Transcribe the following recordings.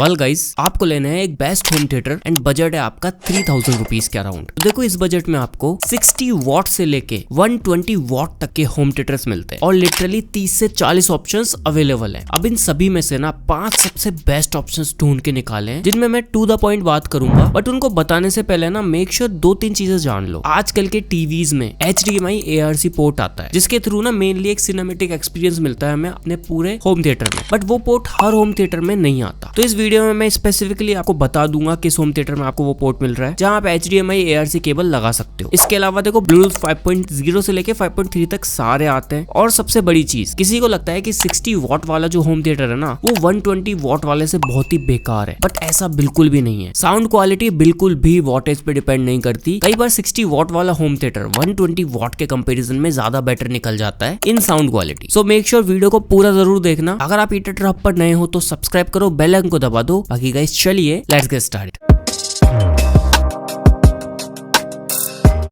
Well guys, आपको लेना है एक best home theatre and budget है आपका 3000 रुपीज के अराउंड। तो देखो इस बजट में आपको 60 वॉट से लेके 120 वॉट तक के होम थिएटर्स मिलते हैं और लिटरली 30 से 40 ऑप्शंस अवेलेबल है। अब इन सभी में से ना 5 सबसे बेस्ट ऑप्शंस ढूंढ के निकाले हैं जिनमें मैं टू द पॉइंट बात करूंगा, बट उनको बताने से पहले ना मेक श्योर 2-3 चीजें जान लो। आजकल के टीवीज में HDMI ARC पोर्ट आता है जिसके थ्रू ना मेनली एक सिनेमैटिक एक्सपीरियंस मिलता है हमें अपने पूरे होम थिएटर में, बट वो पोर्ट हर होम थिएटर में नहीं आता। तो इस वीडियो में मैं स्पेसिफिकली आपको बता दूंगा किस होम थिएटर में आपको वो पोर्ट मिल रहा है जहां आप HDMI ARC केबल लगा सकते हो। इसके अलावा देखो ब्लूटूथ 5.0 से लेके 5.3 तक सारे आते हैं। और सबसे बड़ी चीज, किसी को लगता है कि 60 वॉट वाला जो होम थिएटर है ना वो 120 वॉट वाले से बहुत ही बेकार है, बट ऐसा बिल्कुल भी नहीं है। साउंड क्वालिटी बिल्कुल भी वॉटेज पे डिपेंड नहीं करती। कई बार 60 वॉट वाला होम थिएटर 120 वॉट के कंपैरिजन में ज्यादा बेटर निकल जाता है in sound quality. So make sure video को पूरा जरूर देखना। अगर आप ईटर हब पर नए हो तो सब्सक्राइब करो, बेल आइकन को दबा दो। बाकी गाइस चलिए लेट्स गेट स्टार्टेड।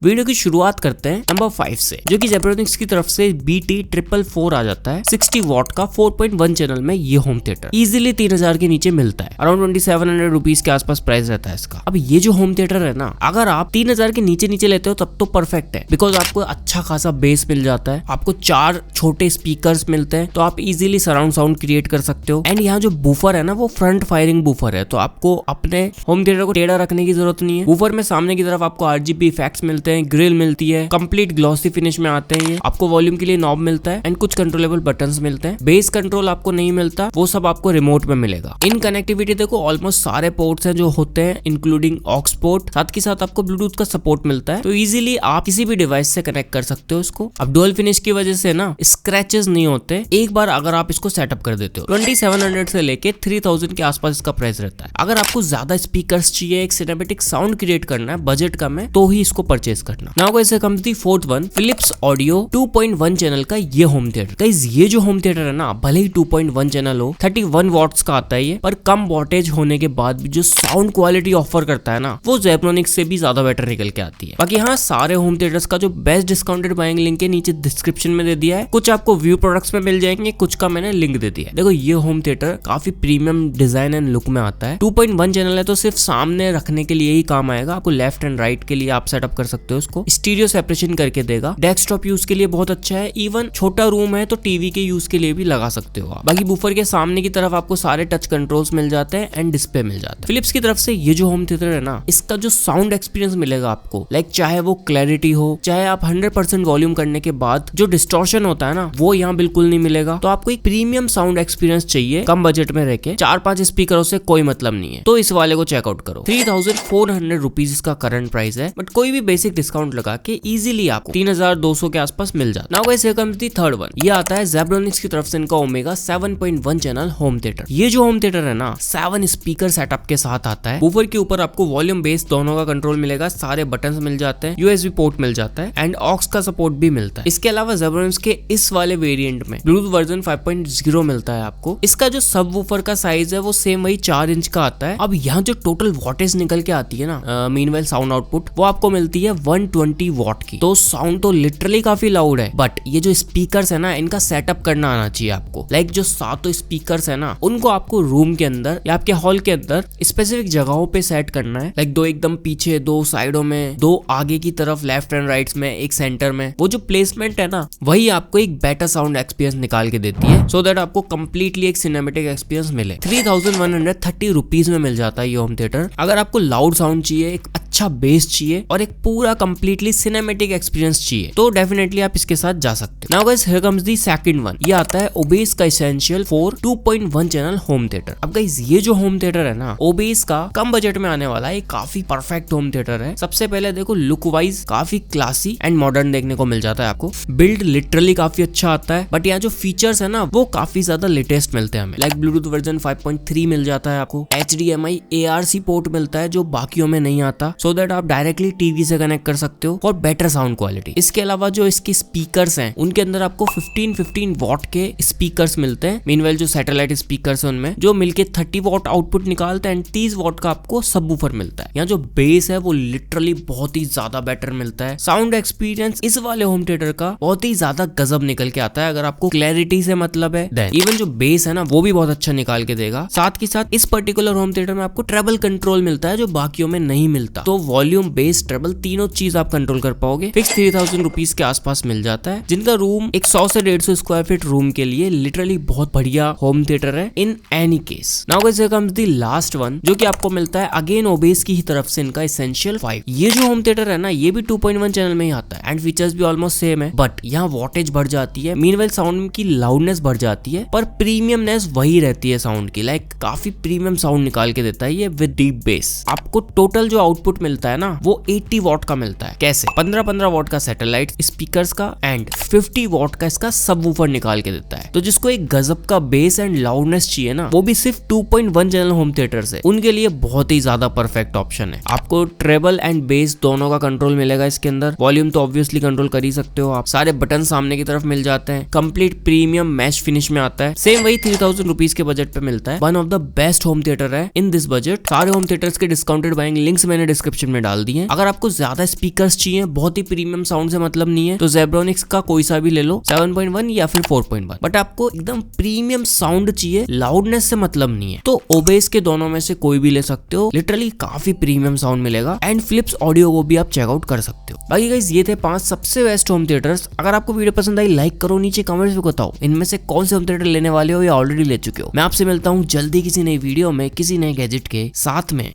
वीडियो की शुरुआत करते हैं नंबर 5 से, जो कि जेब्रानिक्स की तरफ से BT444 आ जाता है। 60 वॉट का 4.1 चैनल में ये होम थिएटर इजीली 3000 के नीचे मिलता है। अराउंड 2700 रुपीज के आसपास प्राइस रहता है इसका। अब ये जो होम थिएटर है ना, अगर आप 3000 के नीचे लेते हो तब तो परफेक्ट है, बिकॉज आपको अच्छा खासा बेस मिल जाता है, आपको 4 छोटे स्पीकर्स मिलते हैं, तो आप इजीली सराउंड साउंड क्रिएट कर सकते हो। एंड यहाँ जो बूफर है ना वो फ्रंट फायरिंग बूफर है, तो आपको अपने होम थिएटर को टेढ़ा रखने की जरूरत नहीं है। बूफर में सामने की तरफ आपको RGB इफेक्ट्स मिलते हैं, ग्रिल मिलती है, कंप्लीट ग्लॉसी फिनिश में आते हैं। आपको वॉल्यूम के लिए नॉब मिलता है एंड कुछ कंट्रोलेबल बटन्स मिलते हैं। बेस कंट्रोल आपको नहीं मिलता, वो सब आपको रिमोट में मिलेगा। इन कनेक्टिविटी देखो ऑलमोस्ट सारे पोर्ट्स हैं जो होते हैं, इंक्लूडिंग ऑक्स पोर्ट। साथ के साथ आपको ब्लूटूथ का सपोर्ट मिलता है, तो इजीली आप किसी भी डिवाइस से कनेक्ट कर सकते हो इसको। अब डुअल फिनिश की वजह से ना स्क्रैचेस नहीं होते एक बार अगर आप इसको सेटअप कर देते हो। 2700 से लेके 3000 के आसपास इसका प्राइस रहता है। अगर आपको ज्यादा स्पीकर्स चाहिए, एक सिनेमैटिक साउंड क्रिएट करना है, बजट कम है, तो ही इसको परचेज करना। Now guys comes the fourth one, Philips audio 2.1 channel का ये होम थिएटर। गाइस ये जो होम थिएटर है ना, भले ही 2.1 चैनल हो, 31 वॉट्स का आता है ये, पर कम वॉटेज होने के बाद भी जो साउंड क्वालिटी ऑफर करता है ना वो जेब्रानिक्स से भी ज्यादा बेटर निकल के आती है। बाकी हाँ, सारे होम थिएटर्स का जो बेस्ट डिस्काउंटेड बाइंग लिंक है नीचे डिस्क्रिप्शन में दे दिया है। कुछ आपको व्यू प्रोडक्ट्स में मिल जाएंगे, कुछ का मैंने लिंक दे दिया है। देखो ये होम थिएटर काफी प्रीमियम डिजाइन एंड लुक में आता है। 2.1 चैनल है तो सिर्फ सामने रखने के लिए ही काम आएगा। आपको लेफ्ट एंड राइट के लिए आप सेटअप कर सकते हो इसको। स्टीरियो सेपरेशन करके देगा। डेस्कटॉप यूज के लिए बहुत अच्छा है। इवन छोटा रूम है तो टीवी के यूज के लिए भी लगा सकते हो आप। बाकी बूफर के सामने की तरफ आपको सारे टच कंट्रोल्स मिल जाते हैं एंड डिस्प्ले मिल जाता है। फिलिप्स की तरफ से ये जो होम थिएटर है ना, इसका जो साउंड एक्सपीरियंस मिलेगा आपको, लाइक चाहे वो क्लैरिटी हो, चाहे आप 100% वॉल्यूम करने के बाद जो डिस्टॉर्शन होता है ना वो यहाँ बिल्कुल नहीं मिलेगा। तो आपको एक प्रीमियम साउंड एक्सपीरियंस चाहिए कम बजट में रह के, 4-5 स्पीकरों से कोई मतलब नहीं है, तो इस वाले को चेकआउट करो। 3400 रुपीज इसका करंट प्राइस है, बट कोई भी बेसिक डिस्काउंट लगा के इजीली आपको 3200 के आसपास मिल जाता है। Now guys here comes the third one. ये आता है जेब्रानिक्स की तरफ से इनका ओमेगा 7.1 चैनल होम थिएटर। ये जो होम थिएटर है ना 7 स्पीकर सेटअप के साथ आता है। बूफर के ऊपर आपको वॉल्यूम बेस दोनों का कंट्रोल मिलेगा, सारे बटन्स मिल जाते हैं, USB पोर्ट मिल जाता है एंड ऑक्स का सपोर्ट भी मिलता है। इसके अलावा जेब्रानिक्स के इस वाले वेरिएंट में ब्लूटूथ वर्जन 5.0 मिलता है आपको। इसका जो सब वूफर का साइज है वो सेम वही 4 इंच का आता है। अब यहाँ जो टोटल वॉटेज निकल के आती है ना, मीनवाइल साउंड आउटपुट, वो आपको मिलती है 120 वॉट की। तो साउंड तो लिटरली काफी लाउड है, बट ये जो स्पीकर्स है ना इनका सेटअप करना आना चाहिए आपको। लाइक जो 7 स्पीकर्स है ना उनको आपको रूम के अंदर या आपके हॉल के अंदर स्पेसिफिक जगहों पे सेट करना है। लाइक 2 एकदम पीछे, 2 साइडों में, 2 आगे की तरफ, लेफ्ट एंड राइट में, एक सेंटर में। वो जो प्लेसमेंट है ना वही आपको एक बेटर साउंड एक्सपीरियंस निकाल के देती है, सो दैट आपको कंप्लीटली एक सिनेमैटिक एक्सपीरियंस मिले। 3130 रुपीज में मिल जाता है ये होम थिएटर। अगर आपको लाउड साउंड चाहिए, एक अच्छा बेस चाहिए और एक पूरा कंप्लीटली सिनेमैटिक एक्सपीरियंस चाहिए, तो डेफिनेटली आप इसके साथ जा सकते हो। Now guys here comes the second one. ये आता है ओबेस का एसेंशियल 2.1 चैनल होम थिएटर। अब गाइस ये जो होम थिएटर है ना ओबेस का कम बजट में आने वाला है, काफी परफेक्ट होम थिएटर है। सबसे पहले देखो लुक वाइज काफी क्लासी एंड मॉडर्न देखने को मिल जाता है आपको। बिल्ड लिटरली काफी अच्छा आता है, बट यहाँ जो फीचर्स है ना वो काफी ज्यादा लेटेस्ट मिलते हैं हमें। लाइक ब्लूटूथ वर्जन 5.3 मिल जाता है आपको, HDMI ARC पोर्ट मिलता है जो बाकियों में नहीं आता, सो सो दैट आप डायरेक्टली टीवी से कनेक्ट कर सकते हो फॉर बेटर साउंड क्वालिटी। इसके अलावा जो इसके स्पीकर्स हैं उनके अंदर आपको 15 वॉट के स्पीकर्स मिलते हैं। मीनवेल जो सैटेलाइट स्पीकर्स हैं उनमें जो मिलके 30 वॉट आउटपुट निकालते हैं एंड 30 वॉट का आपको सबवूफर मिलता है। यहाँ जो बेस है वो लिटरली बहुत ही ज्यादा बेटर मिलता है। साउंड एक्सपीरियंस इस वाले होम थिएटर का बहुत ही ज्यादा गजब निकल के आता है अगर आपको क्लैरिटी से मतलब है। इवन जो बेस है ना वो भी बहुत अच्छा निकाल के देगा। साथ के साथ इस पर्टिकुलर होम थिएटर में आपको ट्रेबल कंट्रोल मिलता है जो बाकियों में नहीं मिलता। तो वॉल्यूम, बेस, ट्रेबल तीनों चीज आप कंट्रोल कर पाओगे। फिक्स 3000 रुपीज के आसपास मिल जाता है, जिनका रूम एक 100 से 150 स्क्वायर फीट रूम के लिए लिटरली बहुत बढ़िया होम थिएटर है in any case. Now guys here comes the last one जो कि आपको मिलता है अगेन ओबेस की ही तरफ से, इनका एसेंशियल 5। ये जो होम थिएटर है ना ये भी 2.1 चैनल में ही आता है एंड फीचर्स भी ऑलमोस्ट सेम है, बट यहाँ वॉटेज बढ़ जाती है। मीनवेल साउंड की लाउडनेस बढ़ जाती है पर प्रीमियमनेस वही रहती है साउंड की। लाइक काफी प्रीमियम साउंड निकाल के देता है ये विद डीप बेस। आपको टोटल जो आउटपुट मिलता है ना वो 80 वॉट का मिलता है। कैसे? 15 वॉट का सैटेलाइट स्पीकर्स का एंड 50 वॉट का इसका सबवूफर निकाल के देता है। तो जिसको एक गजब का बेस एंड लाउडनेस चाहिए ना वो भी सिर्फ 2.1 चैनल होम थिएटर से, उनके लिए बहुत ही ज्यादा परफेक्ट ऑप्शन है। आपको ट्रेबल एंड बेस दोनों का कंट्रोल मिलेगा इसके अंदर। वॉल्यूम तो ऑब्वियसली कंट्रोल कर ही सकते हो आप। सारे बटन सामने की तरफ मिल जाते हैं। कंप्लीट प्रीमियम मैश फिनिश में आता है। सेम वही 3000 रुपीज के बजट पे मिलता है। One of the best home theatre है इन दिस बजट। सारे होम थिएटर्स के डिस्काउंटेड बाइंग लिंक्स मैंने डिस्क्रिप्शन में डाल दिए हैं। अगर आपको ज्यादा स्पीकर्स चाहिए, बहुत ही प्रीमियम साउंड से मतलब नहीं है, तो जेब्रोनिक्स का कोई सा भी ले लो, 7.1 या फिर 4.1। बट आपको एकदम प्रीमियम साउंड चाहिए, लाउडनेस से मतलब नहीं है, तो ओबेस के दोनों में से कोई भी ले सकते हो। लिटरली काफी प्रीमियम साउंड मिलेगा एंड फिलिप्स ऑडियो को भी आप चेकआउट कर सकते हो। बाकी गाइस ये थे 5 सबसे बेस्ट होम थिएटर्स। अगर आपको वीडियो पसंद आई लाइक करो, नीचे कमेंट्स में बताओ इनमें से कौन से होम थिएटर लेने वाले हो या ऑलरेडी ले चुके हो। मैं आपसे मिलता हूँ जल्दी किसी नई वीडियो में किसी नए गैजेट के साथ में।